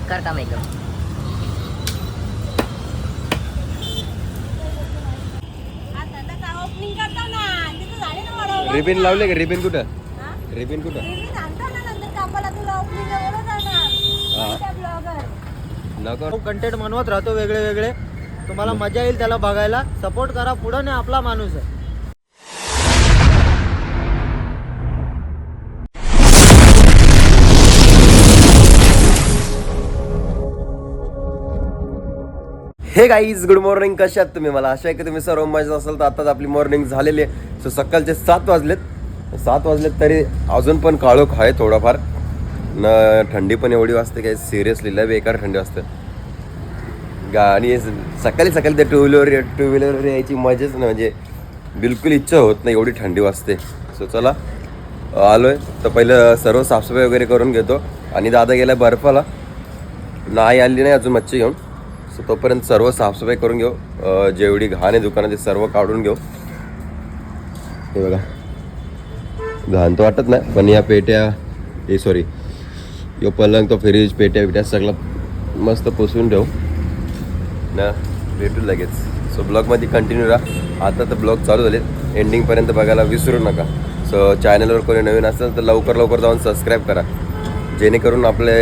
बेकार काम एकदम. रिबिन लावले का? रिबिन कुठं? रिबिन कुठं? नको कंटेंट बनवत राहतो वेगळे वेगळे. तुम्हाला मजा येईल त्याला बघायला. सपोर्ट करा. पुढं नाही आपला माणूस आहे. हे गाईज गुड मॉर्निंग. कशा आहात तुम्ही? मला आशा आहे की तुम्ही सर्व मजेत असाल. तर आताच आपली मॉर्निंग झालेली आहे. सो सकाळचे 7 वाजलेत तरी अजून पण काळोख आहे थोडाफार न. थंडी पण एवढी वाजते काय सिरियसली लय बेकार थंडी वाजते. आणि सकाळी ते टू व्हीलर यायची मजाच नाही, म्हणजे बिलकुल इच्छा होत नाही एवढी थंडी वाजते. सो चला आलोय तर पहिलं सर्व साफसफाई वगैरे करून घेतो. आणि दादा गेला बर्फाला, नाही आली नाही अजून मच्छी घेऊन. सो तोपर्यंत सर्व साफसफाई करून घेऊ. जेवढी घाण आहे दुकानात ते सर्व काढून घेऊ. हे बघा घाण तर वाटत नाही, पण या पेट्या यो पलंग तो फ्रीज पेट्या सगळं मस्त पुसून ठेवू ना. भेटू लगेच. सो ब्लॉगमध्ये कंटिन्यू राहा. आता तर ब्लॉग चालू झाले, एंडिंगपर्यंत बघायला विसरू नका. सो चॅनलवर कोणी नवीन असेल तर लवकर जाऊन सबस्क्राईब करा, जेणेकरून आपले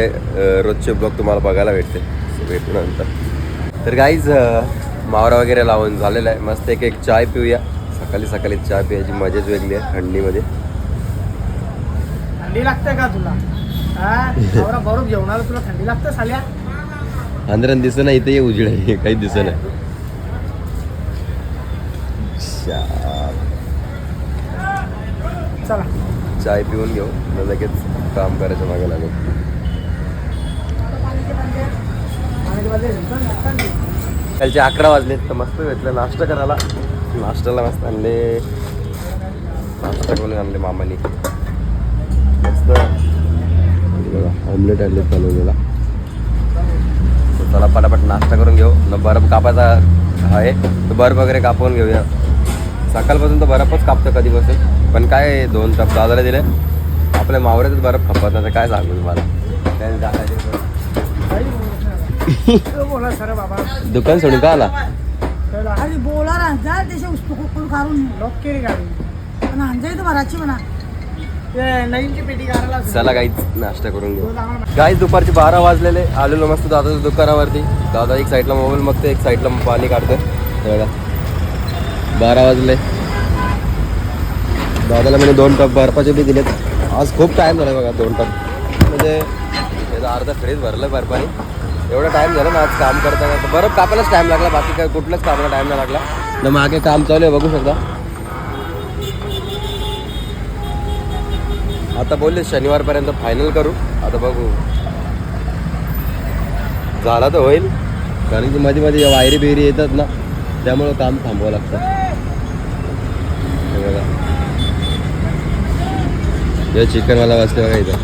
रोजचे ब्लॉग तुम्हाला बघायला भेटते. सो भेटू नंतर. तर गाईज मावरा वगैरे लावून झालेला आहे. मस्त एक चाय पिऊया. सकाळी चाय पियाची मजाच वेगळी आहे थंडीमध्ये. थंडी लागते का तुला? बरोबर जेवणाला तुला थंडी लागते साल्या? अंधारात दिसत नाही, इथे उजेड आहे, काहीच दिसत नाही. चला चाय पिऊन घेऊ, लगेच काम करायचं मागे लागेल. कालचे 11 वाजलेत तर मस्त भेटलं नाश्ता करायला. नाश्त्याला मस्त नाश्ता करून आणले मामानी. मस्त बघा ऑमलेट आणले बनवलेला. चला पटापट नाश्ता करून घेऊ. बर्फ कापायचा आहे तर बर्फ वगैरे कापून घेऊया. सकाळपासून तर बर्फच कापतं कधीपासून, पण काय 2 टप दादाला दिले. आपल्या मावऱ्यातच बर्फ खपत नाही, काय सांगू तुम्हाला. दुकान सोडून का आला? चला गाईच नाश्ता करून घेऊ. गाईच दुपारचे 12 वाजलेले. आलेलो मस्त दादाच्या दुकानावरती. दादा एक साईडला मोबाईल बघतो, एक साईडला पाणी काढतोय. 12 वाजले. दादाला म्हणजे 2 टप बर्फाचे बी दिलेत. आज खूप टाईम झाला बघा. 2 टप म्हणजे त्याचा अर्धा फ्रीज भरलं बर्फाने. एवढा टाईम झाला ना आज काम करताना. बर्फ कापायलाच टाईम लागला, बाकी काय कुठलंच कामाला टाईम नाही लागला ना. मागे काम चालू आहे बघू शकता. आता बोलले शनिवारपर्यंत फायनल करू. आता बघू झाला तर होईल, कारण की मध्ये वायरी बिरी येतात ना, त्यामुळं काम थांबवावं लागतं. बघा हे चिकनवाला वाजते बघा इथं.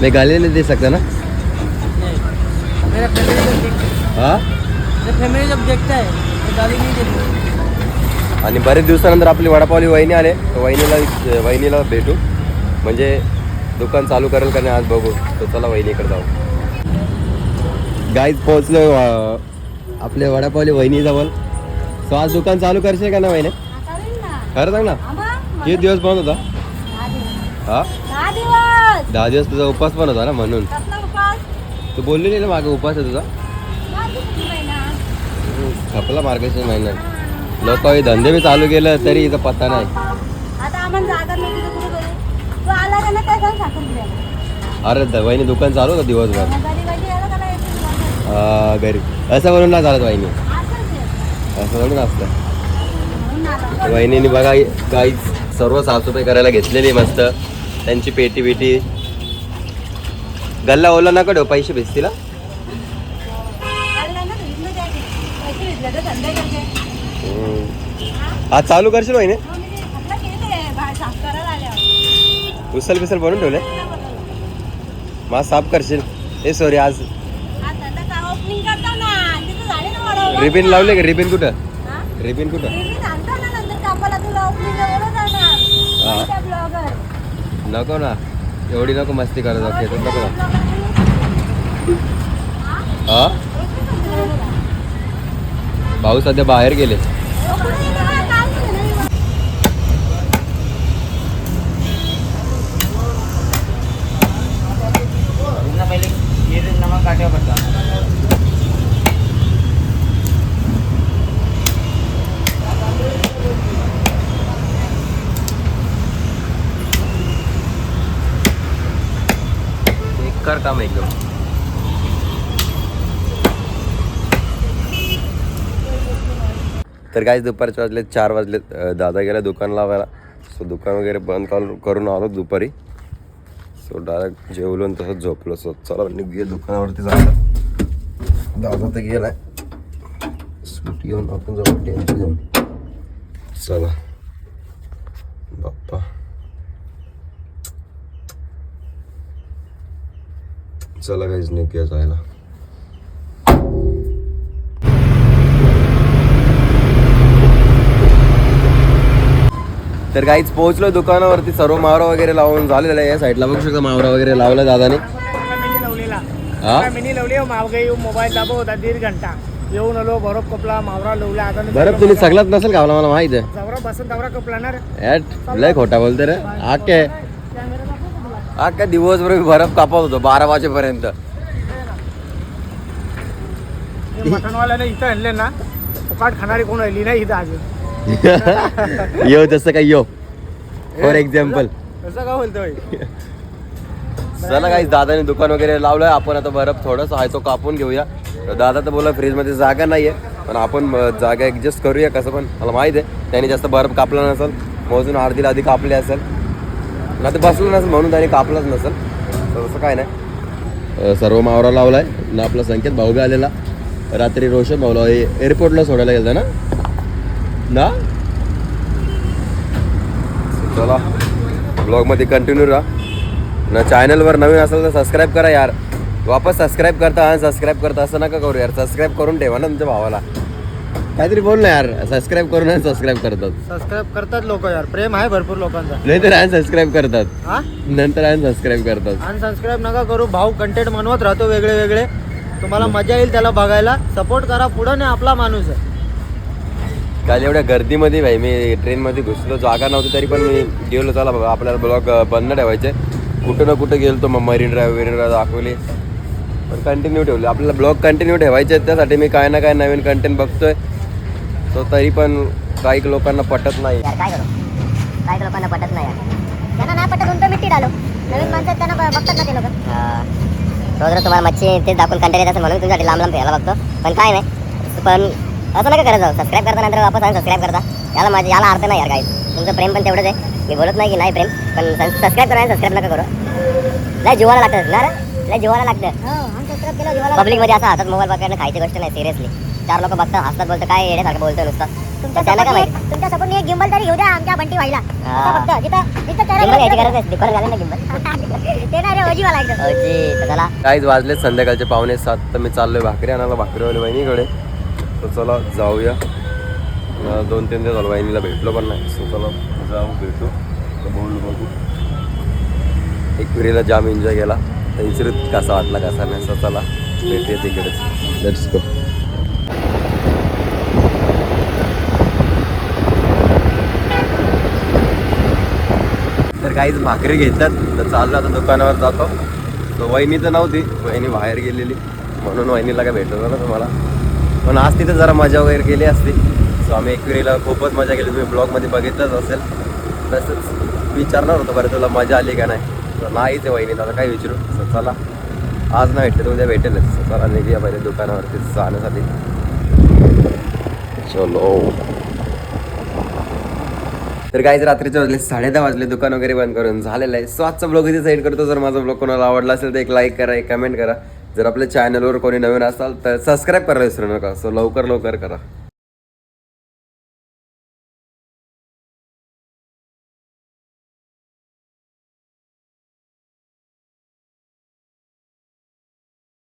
मी गाली नाही दे सकता ना. हाँ फैमिली जब देखता है तो गाली नहीं देती. आणि बरेच दिवसानंतर आपली वडापावली वहिनी आले, तर वहिनीला भेटू, म्हणजे दुकान चालू करेल का नाही आज बघू. तर चला वहिनीकडे जाऊ. गाईज पोहोचलो आपल्या वडापावली वहिनीजवळ. सो आज दुकान चालू करशील का ना वहिनी? खरं सांग ना, किती दिवस बंद होता? हा 10 दिवस. तुझा उपास पण होता ना, म्हणून तू बोलली नाही ना मागे उपास आहे तुझा. खपला मार्गशीर्ष महिना. लोक धंदे बी चालू केलं तरी इथं पत्ता नाही. अरे वहिनी दुकान चालू होतं दिवसभर. घरी असं म्हणून नाही चालत वहिनी, असं म्हणून असतं. वहिनीने बघा काही सर्व साफसफाई करायला घेतलेली मस्त. त्यांची पेटी बिटी गल्ला ओला नका ठेव, पैसे भेटतील. आज चालू करशील वहिनी? उसल बिसल बनवून ठेवले. मग साफ करशील? ए सॉरी आज रिबिन लावले का? रिबिन कुठं? रिबिन कुठं? नको ना, एवढी नको मस्ती करत. नको ना. हा भाऊ सध्या बाहेर गेले. पहिले ये नमक काट्या पडता. कर काम एकदम. तर काय दुपारचे वाजले 4 वाजले. दादा गेला दुकान लावायला. सो दुकान वगैरे बंद करून आलो दुपारी. सो डायरेक्ट जेवलो आणि तसंच झोपलो. सो चला निघूया दुकानावरती जायला. दादा तर गेलाय. स्कूटी घेऊन आपण जाऊ टेम्पो घेऊन. चला बाप्पा. चला काहीच निघूया जायला. तर काहीच पोहोचलो दुकानावरती. सर्व मावरा वगैरे लावून झालेला आहे. या साईडला बघू शकता मावरा वगैरे लावला दादाने. मिनी लावली मावगे येऊन मोबाईल दाबो होता 1.5 घंटा येऊन आलो. बरोबर कपला मावरा लावला. आता बरं तुम्ही सगळ्यात नसेल गावला मला माहित आहे. जवरा बसून दवरा कपलाणार लय खोटा बोलते रे. आके आका दिवसभर मी बर्फ कापत होतो 12 वाजेपर्यंत. मटनवाल्याने इथं आणले ना फुकाट खाणारी कोण राहिली नाही इथं अजून. यो जसं काय यो फॉर एक्झाम्पल. कसं काय बोलतोय. चला काही दादाने दुकान वगैरे लावलंय. आपण आता बर्फ थोडंसं आहे तो कापून घेऊया. दादा तर बोला फ्रीजमध्ये जागा नाहीये पण आपण जागा ॲडजस्ट करूया कसं. पण मला माहित आहे त्याने जास्त बर्फ कापला नसेल. मोजून अर्धीला आधी कापले असेल ना तर बसलं नसेल म्हणून त्याने कापलाच नसेल. तसं काय नाही. सर्व मावरा लावलाय ना. आपला संकेत भाऊ बी आलेला. रात्री रोशन भाऊला एअरपोर्टला सोडायला गेलं ना. चला ब्लॉगमध्ये कंटिन्यू राहा ना. चॅनलवर नवीन असेल तर सबस्क्राईब करा यार. वापस सबस्क्राईब करता अनसबस्क्राईब करता असं नका करू यार. सबस्क्राईब करून ठेवा ना तुमच्या भावाला. काहीतरी बोल ना यार. सबस्क्राईब करून अनसबस्क्राईब करतात. सबस्क्राईब करतात लोक यार. प्रेम आहे भरपूर लोकांचा. नाही तर अनसबस्क्राईब करतात. हा नंतर अनसबस्क्राईब करतात. अनसबस्क्राईब नका करू. भाऊ कंटेंट बनवत राहतो वेगळे वेगळे. तुम्हाला मजा येईल त्याला बघायला. सपोर्ट करा. पुढं नाही आपला माणूस आहे. काल एवढ्या गर्दीमध्ये भाई मी ट्रेनमध्ये घुसलो. जागा नव्हती तरी पण मी गेलो. चला बाबा आपल्याला ब्लॉग बंद ठेवायचे. कुठं ना कुठं गेलो तो. मग मरीन ड्राईव्ह दाखवली पण कंटिन्यू ठेवले. आपल्याला ब्लॉग कंटिन्यू ठेवायचे. त्यासाठी मी काय ना काय नवीन कंटेंट बघतोय. तो तरी पण काही लोकांना पटत नाही. काय करू. काही लोकांना पटत नाही. त्यांना नाही पटत म्हणून मिट्टी डालो. नवीन माणसं त्यांना बघतात ना ते लोक. रोज तुम्हाला मच्छी ते दाखवून कंटेंट येत असेल म्हणून तुमच्यासाठी लांब लांब फिरायला बघतो. पण काय नाही. पण असं नका करत जाऊ. सबस्क्राईब करता नंतर वापस सबस्क्राईब करता. याला अर्थ नाही यार. काही तुमचं प्रेम पण तेवढंच आहे. मी बोलत नाही की नाही प्रेम पण सबस्क्राईब करा. सबस्क्राईब नका करू. लय जीवाला लागतं ना रे. लय जीवाला लागतं. पब्लिकमध्ये असं हातात मोबाईल पकडणं खायची गोष्ट नाही. सिरियसली 4 लोक बघतात हसतात बोलतं काय येण्यासारखं बोलतोय नुसतं. तुमच्या सपोर्ट एक गिंबल तरी घेऊ द्या आमच्या बंटी व्हायला. गिंबल याची गरज आहे. दुकान झालं ना गिंबल ते नाही रे. ओजीवा लागतं. चला काहीच वाजले संध्याकाळचे 6:45. तर मी चाललोय भाकरी आणायला भाकरीवाले वहिनीकडे. तर चला जाऊया. 2-3 दिवस झालं वहिनीला भेटलो पण नाही. सो चला जाऊ भेटू. तर बघू. एकविरीला जाम एन्जॉय केला. त्यांची कसा वाटला कसा नाही. सो चला भेटूया तिकडेच. Let's go. तर काहीच भाकरी घेतात. तर चाललो आता दुकानावर जातो. तो वहिनी तर नव्हती. वहिनी बाहेर गेलेली म्हणून वहिनीला काय भेटलो ना तुम्हाला. पण आज तिथे जरा मजा वगैरे केली असती. सो आम्ही एकविरीला खूपच मजा केली. तुम्ही ब्लॉगमध्ये बघितलंच असेल. तसंच विचारणार होतं बरं तुला मजा आली का नाही. तर नाहीच आहे वहिनीला. आता काय विचारू. सो चला आज नाही भेटले तर उद्या भेटेलच. सो चला निघूया पहिले दुकानावरती जाण्यासाठी. चलो. तर काहीच रात्रीचे वाजले 10:30 वाजले. दुकान वगैरे बंद करून झालेलं आहे. सो आजचा ब्लॉग इथे साईड करतो. जर माझा ब्लॉग कोणाला आवडला असेल तर एक लाईक करा. एक कमेंट करा. जर आपल्या चॅनलवर कोणी नवीन असाल तर सबस्क्राईब करायला विसरू नका. सो लवकर करा.